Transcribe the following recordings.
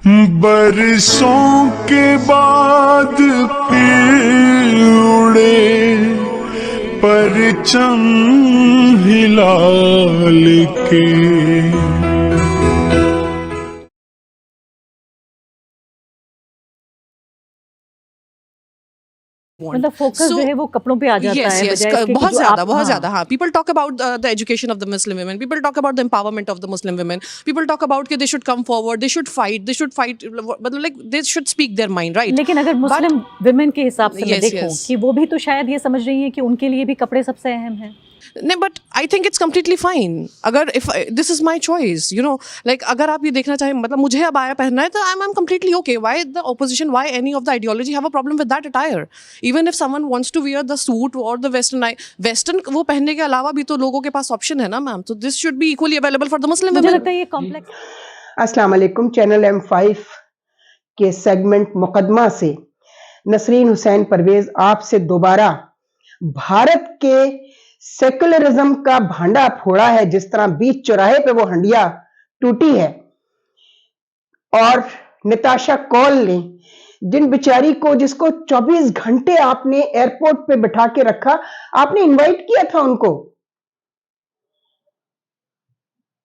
برسوں کے بعد پھر اڑے پرچم ہلال کے. مطلب فوکس جو ہے وہ کپڑوں پہ آ جاتا ہے yes, بہت زیادہ ہاں. People talk about the education of the Muslim women, people talk about the empowerment of the Muslim women, people talk about that they should come forward, they should fight, مطلب like they should speak their mind, right? لیکن اگر مسلم women کے حساب سے میں دیکھوں کہ وہ بھی تو شاید یہ سمجھ رہی ہیں کہ ان کے لیے بھی کپڑے سب سے اہم ہیں. نہیں, but I think it's completely fine. اگر this is my choice, you know, like اگر آپ یہ دیکھنا چاہیں, مطلب مجھے ابایا پہننا ہے تو I am completely okay. Why the opposition, why any of the ideology have a problem with that attire? Even if someone wants to wear the suit or the western وہ پہننے کے علاوہ بھی تو لوگوں کے پاس آپشن ہے نا میم. تو this should be equally available for the Muslim مجھے ویمن. لگتا ہے یہ کمپلیکس. السلام علیکم. چینل M5 کے سیگمنٹ مقدمہ سے نسرین حسین پرویز آپ سے دوبارہ بھارت کے سیکولرزم کا بھانڈا پھوڑا ہے. جس طرح بیچ چوراہے پہ وہ ہنڈیا ٹوٹی ہے اور نتاشا کول نے جن بیچاری کو, جس کو 24 گھنٹے آپ نے ایئرپورٹ پہ بٹھا کے رکھا, آپ نے انوائٹ کیا تھا ان کو.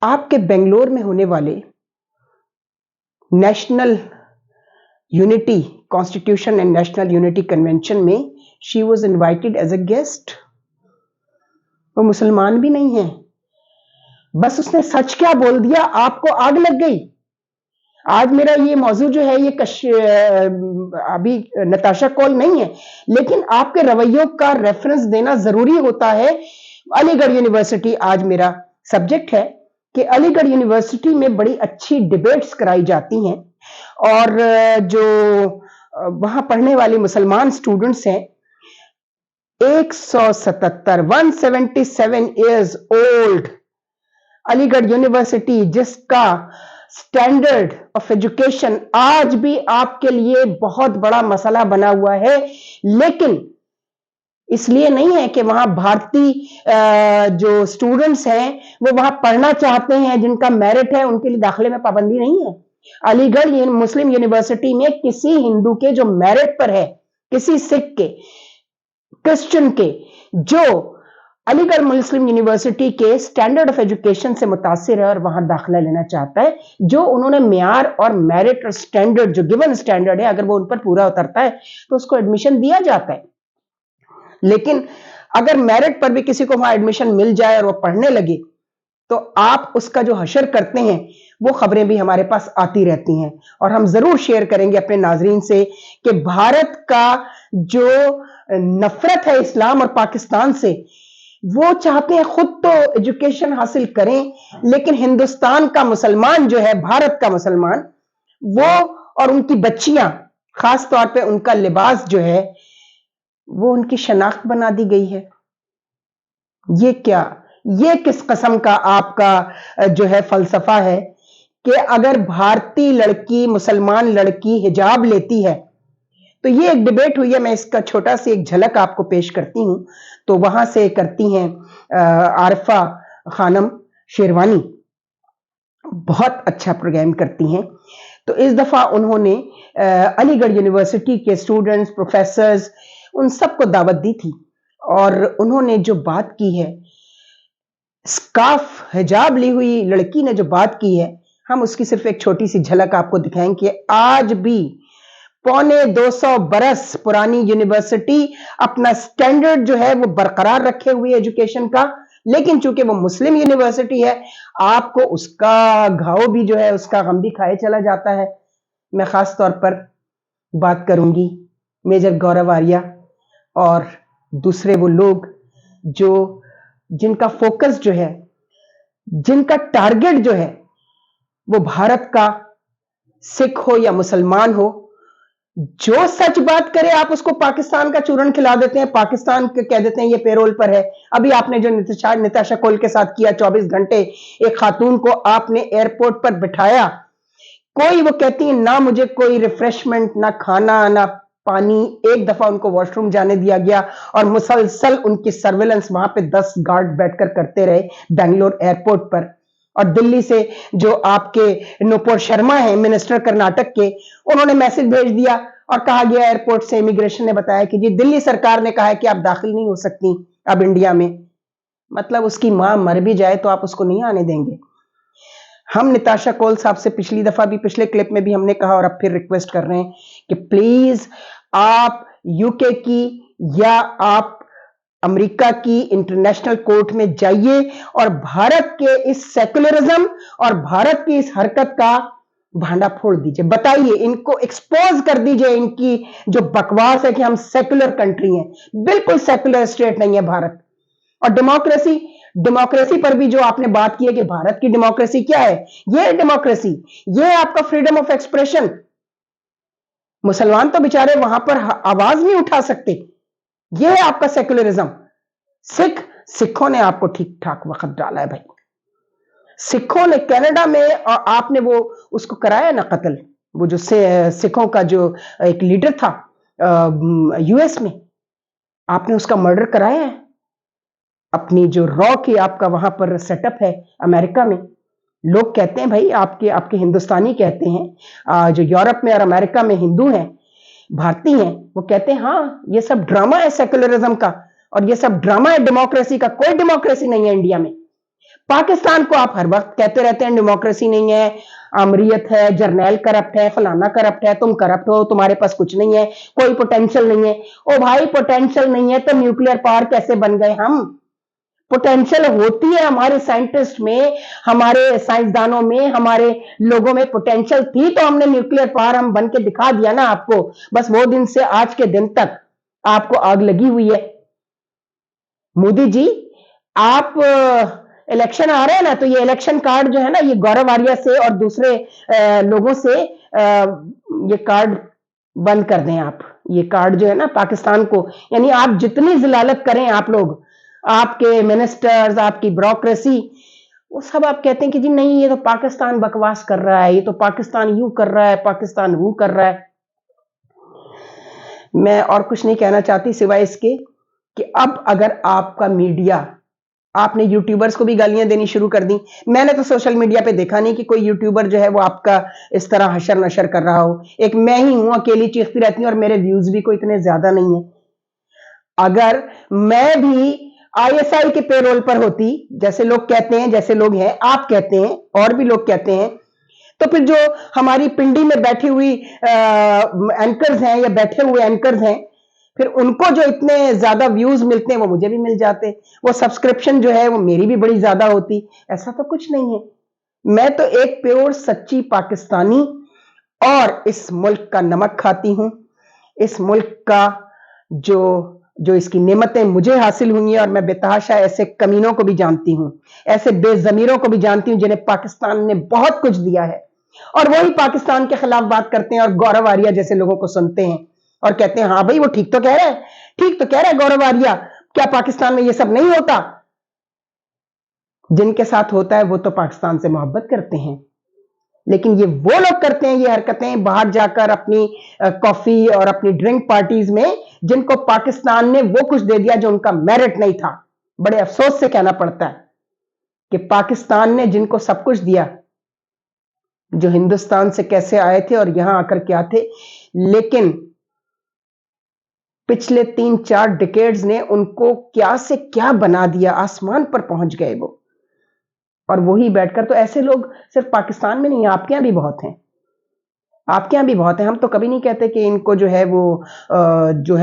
آپ کے بنگلور میں ہونے والے national unity constitution and national unity convention میں she was invited as a guest. وہ مسلمان بھی نہیں ہے, بس اس نے سچ کیا بول دیا, آپ کو آگ لگ گئی. آج میرا یہ موضوع جو ہے یہ ابھی نتاشا کول نہیں ہے, لیکن آپ کے رویوں کا ریفرنس دینا ضروری ہوتا ہے. علی گڑھ یونیورسٹی آج میرا سبجیکٹ ہے کہ علی گڑھ یونیورسٹی میں بڑی اچھی ڈیبیٹس کرائی جاتی ہیں اور جو وہاں پڑھنے والی مسلمان سٹوڈنٹس ہیں 177 ایئرز اولڈ, علی گڑھ یونیورسٹی جس کا سٹینڈرڈ آف ایجوکیشن آج بھی آپ کے لیے بہت بڑا مسئلہ بنا ہوا ہے. لیکن اس لیے نہیں ہے کہ وہاں بھارتی جو سٹوڈنٹس ہیں وہ وہاں پڑھنا چاہتے ہیں, جن کا میرٹ ہے ان کے لیے داخلے میں پابندی نہیں ہے. علی گڑھ مسلم یونیورسٹی میں کسی ہندو کے جو میرٹ پر ہے, کسی سکھ کے, کرسچن کے, جو علی گڑھ مسلم یونیورسٹی کے سٹینڈرڈ آف ایجوکیشن سے متاثر ہے اور وہاں داخلہ لینا چاہتا ہے, جو انہوں نے معیار اور میرٹ اور سٹینڈرڈ جو گیون سٹینڈرڈ ہے اگر وہ ان پر پورا اترتا ہے تو اس کو ایڈمیشن دیا جاتا ہے. لیکن اگر میرٹ پر بھی کسی کو وہاں ایڈمیشن مل جائے اور وہ پڑھنے لگے تو آپ اس کا جو حشر کرتے ہیں وہ خبریں بھی ہمارے پاس آتی رہتی ہیں, اور ہم ضرور شیئر کریں گے اپنے ناظرین سے کہ بھارت کا جو نفرت ہے اسلام اور پاکستان سے, وہ چاہتے ہیں خود تو ایجوکیشن حاصل کریں, لیکن ہندوستان کا مسلمان جو ہے, بھارت کا مسلمان, وہ اور ان کی بچیاں, خاص طور پہ ان کا لباس جو ہے وہ ان کی شناخت بنا دی گئی ہے. یہ کیا, یہ کس قسم کا آپ کا جو ہے فلسفہ ہے کہ اگر بھارتی لڑکی, مسلمان لڑکی حجاب لیتی ہے تو یہ ایک ڈیبیٹ ہوئی ہے. میں اس کا چھوٹا سی ایک جھلک آپ کو پیش کرتی ہوں. تو وہاں سے کرتی ہیں عارفہ خانم شیروانی, بہت اچھا پروگرام کرتی ہیں. تو اس دفعہ انہوں نے علی گڑھ یونیورسٹی کے اسٹوڈنٹس, پروفیسرز, ان سب کو دعوت دی تھی, اور انہوں نے جو بات کی ہے, اسکارف حجاب لی ہوئی لڑکی نے جو بات کی ہے, ہم اس کی صرف ایک چھوٹی سی جھلک آپ کو دکھائیں کہ آج بھی 250 برس پرانی یونیورسٹی اپنا سٹینڈرڈ جو ہے وہ برقرار رکھے ہوئے ایجوکیشن کا, لیکن چونکہ وہ مسلم یونیورسٹی ہے آپ کو اس کا گھاؤ بھی جو ہے, اس کا غم بھی کھائے چلا جاتا ہے. میں خاص طور پر بات کروں گی میجر گورو آریہ اور دوسرے وہ لوگ جن کا فوکس جو ہے, جن کا ٹارگٹ جو ہے وہ بھارت کا سکھ ہو یا مسلمان ہو, جو سچ بات کرے آپ اس کو پاکستان کا چورن کھلا دیتے ہیں, پاکستان کے کہہ دیتے ہیں یہ پیرول پر ہے. ابھی آپ نے جو نتاشا کول کے ساتھ کیا, 24 گھنٹے ایک خاتون کو آپ نے ایئرپورٹ پر بٹھایا, کوئی وہ کہتی ہیں نہ مجھے کوئی ریفریشمنٹ, نہ کھانا, نہ پانی. ایک دفعہ ان کو واش روم جانے دیا گیا اور مسلسل ان کی سرویلنس وہاں پہ 10 گارڈ بیٹھ کر کرتے رہے بنگلور ایئرپورٹ پر. اور دلی سے جو آپ کے نوپور شرما ہیں منسٹر کرناٹک کے, انہوں نے میسج بھیج دیا اور کہا گیا ایئرپورٹ سے امیگریشن نے بتایا کہ جی دلی سرکار نے کہا ہے کہ آپ داخل نہیں ہو سکتی اب انڈیا میں. مطلب اس کی ماں مر بھی جائے تو آپ اس کو نہیں آنے دیں گے. ہم نتاشا کول صاحب سے پچھلی دفعہ بھی, پچھلے کلپ میں بھی ہم نے کہا اور اب پھر ریکویسٹ کر رہے ہیں کہ پلیز آپ یو کے کی یا آپ امریکہ کی انٹرنیشنل کورٹ میں جائیے اور بھارت کے اس سیکولرزم اور بھارت کی اس حرکت کا بھانڈا پھوڑ دیجئے. بتائیے, ان کو ایکسپوز کر دیجئے ان کی جو بکواس ہے کہ ہم سیکولر کنٹری ہیں. بالکل سیکولر اسٹیٹ نہیں ہے بھارت. اور ڈیموکریسی پر بھی جو آپ نے بات کی ہے کہ بھارت کی ڈیموکریسی کیا ہے, یہ ڈیموکریسی, یہ آپ کا فریڈم آف ایکسپریشن. مسلمان تو بیچارے وہاں پر آواز نہیں اٹھا سکتے, یہ ہے آپ کا سیکولرزم. سکھوں نے آپ کو ٹھیک ٹھاک وقت ڈالا ہے بھائی. سکھوں نے کینیڈا میں, اور آپ نے وہ اس کو کرایا نا قتل, وہ جو سکھوں کا جو ایک لیڈر تھا یو ایس میں, آپ نے اس کا مرڈر کرایا ہے. اپنی جو را کی آپ کا وہاں پر سیٹ اپ ہے امریکہ میں, لوگ کہتے ہیں بھائی آپ کے ہندوستانی کہتے ہیں جو یورپ میں اور امریکہ میں ہندو ہیں, بھارتی ہیں, وہ کہتے ہیں ہاں یہ سب ڈرامہ ہے سیکولرزم کا اور یہ سب ڈرامہ ہے ڈیموکریسی کا. کوئی ڈیموکریسی نہیں ہے انڈیا میں. پاکستان کو آپ ہر وقت کہتے رہتے ہیں ڈیموکریسی نہیں ہے, آمریت ہے, جرنیل کرپٹ ہے, فلانا کرپٹ ہے, تم کرپٹ ہو, تمہارے پاس کچھ نہیں ہے, کوئی پوٹینشل نہیں ہے. او بھائی پوٹینشل نہیں ہے تو نیوکلیر پاور کیسے بن گئے ہم؟ پوٹینشل ہوتی ہے ہمارے سائنٹسٹ میں, ہمارے سائنسدانوں میں, ہمارے لوگوں میں پوٹینشل تھی تو ہم نے نیوکلیر پاور ہم بن کے دکھا دیا نا آپ کو. بس وہ دن سے آج کے دن تک آپ کو آگ لگی ہوئی ہے. مودی جی آپ الیکشن آ رہے ہیں نا, تو یہ الیکشن کارڈ جو ہے نا, یہ گورو واریہ سے اور دوسرے لوگوں سے یہ کارڈ بند کر دیں آپ. یہ کارڈ جو ہے نا پاکستان کو, یعنی آپ جتنی ضلالت کریں آپ لوگ, آپ کے منسٹرز, آپ کی بیوروکریسی, وہ سب آپ کہتے ہیں کہ جی نہیں یہ تو پاکستان بکواس کر رہا ہے, یہ تو پاکستان یوں کر رہا ہے, پاکستان وہ کر رہا ہے. میں اور کچھ نہیں کہنا چاہتی سوائے اس کے کہ اب اگر آپ کا میڈیا, آپ نے یوٹیوبرز کو بھی گالیاں دینی شروع کر دی. میں نے تو سوشل میڈیا پہ دیکھا نہیں کہ کوئی یوٹیوبر جو ہے وہ آپ کا اس طرح حشر نشر کر رہا ہو. ایک میں ہی ہوں, اکیلی چیختی رہتی ہوں اور میرے ویوز بھی کوئی اتنے زیادہ نہیں ہیں. اگر میں بھی آئی ایس آئی کے پے رول پر ہوتی, جیسے لوگ کہتے ہیں, جیسے لوگ ہیں, آپ کہتے ہیں اور بھی لوگ کہتے ہیں, تو پھر جو ہماری پنڈی میں بیٹھی ہوئی اینکرز ہیں یا بیٹھے ہوئے اینکرز ہیں, پھر ان کو جو اتنے زیادہ ویوز ملتے ہیں وہ مجھے بھی مل جاتے, وہ سبسکرپشن جو ہے وہ میری بھی بڑی زیادہ ہوتی. ایسا تو کچھ نہیں ہے. میں تو ایک پیور سچی پاکستانی اور اس ملک کا نمک کھاتی ہوں. اس ملک کا جو اس کی نعمتیں مجھے حاصل ہوئی ہیں, اور میں بے تحاشا ایسے کمینوں کو بھی جانتی ہوں, ایسے بے ضمیروں کو بھی جانتی ہوں جنہیں پاکستان نے بہت کچھ دیا ہے, اور وہی پاکستان کے خلاف بات کرتے ہیں اور گورو واریہ جیسے لوگوں کو سنتے ہیں اور کہتے ہیں ہاں بھائی وہ ٹھیک تو کہہ رہا ہے, ٹھیک تو کہہ رہا ہے گورو واریہ, کیا پاکستان میں یہ سب نہیں ہوتا؟ جن کے ساتھ ہوتا ہے وہ تو پاکستان سے محبت کرتے ہیں, لیکن یہ وہ لوگ کرتے ہیں یہ حرکتیں باہر جا کر اپنی کافی اور اپنی ڈرنک پارٹیز میں, جن کو پاکستان نے وہ کچھ دے دیا جو ان کا میرٹ نہیں تھا. بڑے افسوس سے کہنا پڑتا ہے کہ پاکستان نے جن کو سب کچھ دیا, جو ہندوستان سے کیسے آئے تھے اور یہاں آ کر کیا تھے, لیکن پچھلے 3-4 ڈیکیڈز نے ان کو کیا سے کیا بنا دیا, آسمان پر پہنچ گئے وہ. اور وہی بیٹھ کر, تو ایسے لوگ صرف پاکستان میں نہیں, آپ کے یہاں بھی بہت ہیں, آپ کے یہاں بھی بہت ہیں. ہم تو کبھی نہیں کہتے کہ ان کو جو ہے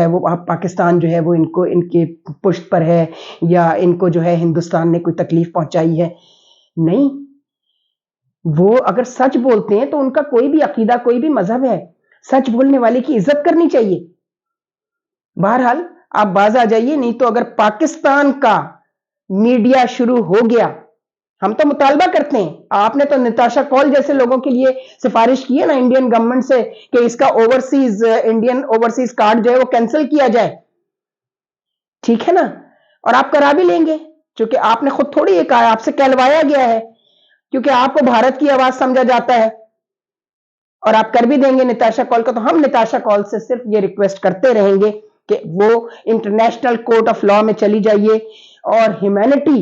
وہ پاکستان جو ہے وہ ان کو ان کے پشت پر ہے, یا ان کو جو ہے ہندوستان نے کوئی تکلیف پہنچائی ہے. نہیں, وہ اگر سچ بولتے ہیں تو ان کا کوئی بھی عقیدہ, کوئی بھی مذہب ہے, سچ بولنے والے کی عزت کرنی چاہیے. بہرحال آپ باز آ جائیے, نہیں تو اگر پاکستان کا میڈیا شروع ہو گیا, ہم تو مطالبہ کرتے ہیں, آپ نے تو نتاشا کول جیسے لوگوں کے لیے سفارش کی ہے نا انڈین گورنمنٹ سے کہ اس کا انڈین اوورسیز کارڈ جو ہے وہ کینسل کیا جائے, ٹھیک ہے نا, اور آپ کرا بھی لیں گے, چونکہ آپ نے خود تھوڑی یہ کہا, آپ سے کہلوایا گیا ہے, کیونکہ آپ کو بھارت کی آواز سمجھا جاتا ہے, اور آپ کر بھی دیں گے نتاشا کول کو. تو ہم نتاشا کول سے صرف یہ ریکویسٹ کرتے رہیں گے کہ وہ انٹرنیشنل کورٹ آف لا میں چلی جائیے اور ہیومینٹی